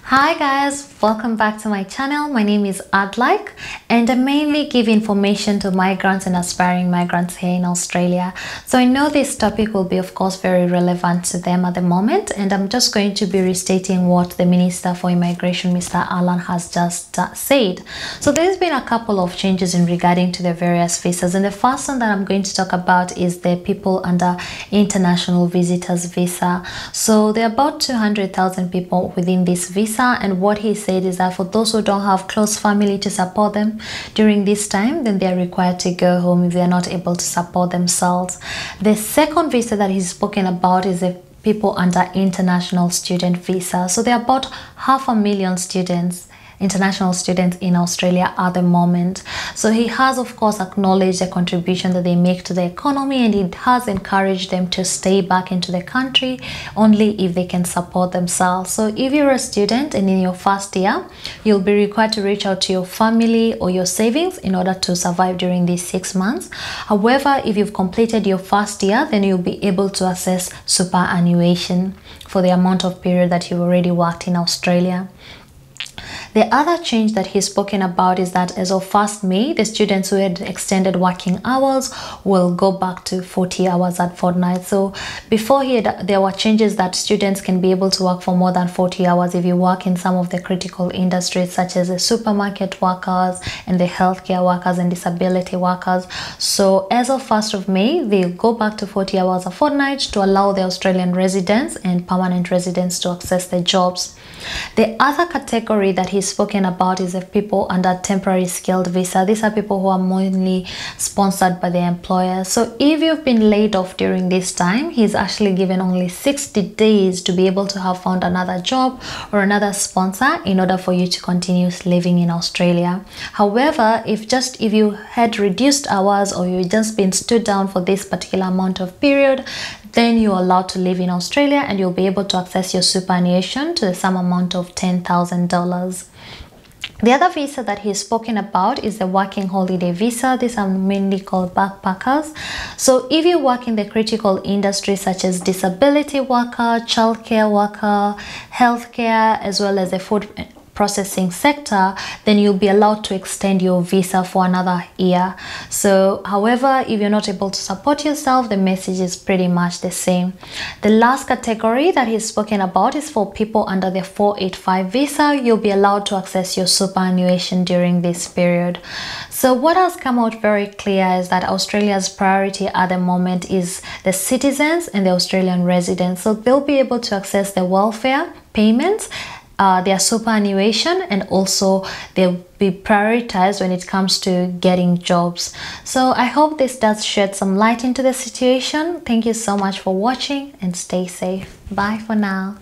Hi guys, welcome back to my channel. My name is Adlike and I mainly give information to migrants and aspiring migrants here in Australia. So I know this topic will be of course very relevant to them at the moment, and I'm just going to be restating what the Minister for Immigration, Mr. Alan, has just said. So there's been a couple of changes in regarding to the various visas, and the first one that I'm going to talk about is the people under international visitors visa. So there are about 200,000 people within this visa. And what he said is that for those who don't have close family to support them during this time, then they are required to go home if they are not able to support themselves. The second visa that he's spoken about is the people under international student visa. So there are about 500,000 students, international students in Australia at the moment. So he has of course acknowledged the contribution that they make to the economy, and he has encouraged them to stay back into the country only if they can support themselves. So if you're a student and in your first year, you'll be required to reach out to your family or your savings in order to survive during these 6 months. However, if you've completed your first year, then you'll be able to access superannuation for the amount of period that you've already worked in Australia. The other change that he's spoken about is that as of 1st May, the students who had extended working hours will go back to 40 hours at fortnight. So before there were changes that students can be able to work for more than 40 hours if you work in some of the critical industries such as the supermarket workers and the healthcare workers and disability workers. So as of 1st of May, they'll go back to 40 hours a fortnight to allow the Australian residents and permanent residents to access the jobs. The other category that he's spoken about is the people under temporary skilled visa. These are people who are mainly sponsored by the employer. So if you've been laid off during this time, he's actually given only 60 days to be able to have found another job or another sponsor in order for you to continue living in Australia. However, if you had reduced hours or you just been stood down for this particular amount of period, then you're allowed to live in Australia and you'll be able to access your superannuation to the sum amount of $10,000. The other visa that he's spoken about is the working holiday visa. These are mainly called backpackers. So if you work in the critical industries such as disability worker, childcare worker, healthcare, as well as the food processing sector, then you'll be allowed to extend your visa for another year. So however, if you're not able to support yourself, the message is pretty much the same. The last category that he's spoken about is for people under the 485 visa. You'll be allowed to access your superannuation during this period. So what has come out very clear is that Australia's priority at the moment is the citizens and the Australian residents. So they'll be able to access the welfare payments, their superannuation, and also they'll be prioritized when it comes to getting jobs. So I hope this does shed some light into the situation. Thank you so much for watching and stay safe. Bye for now.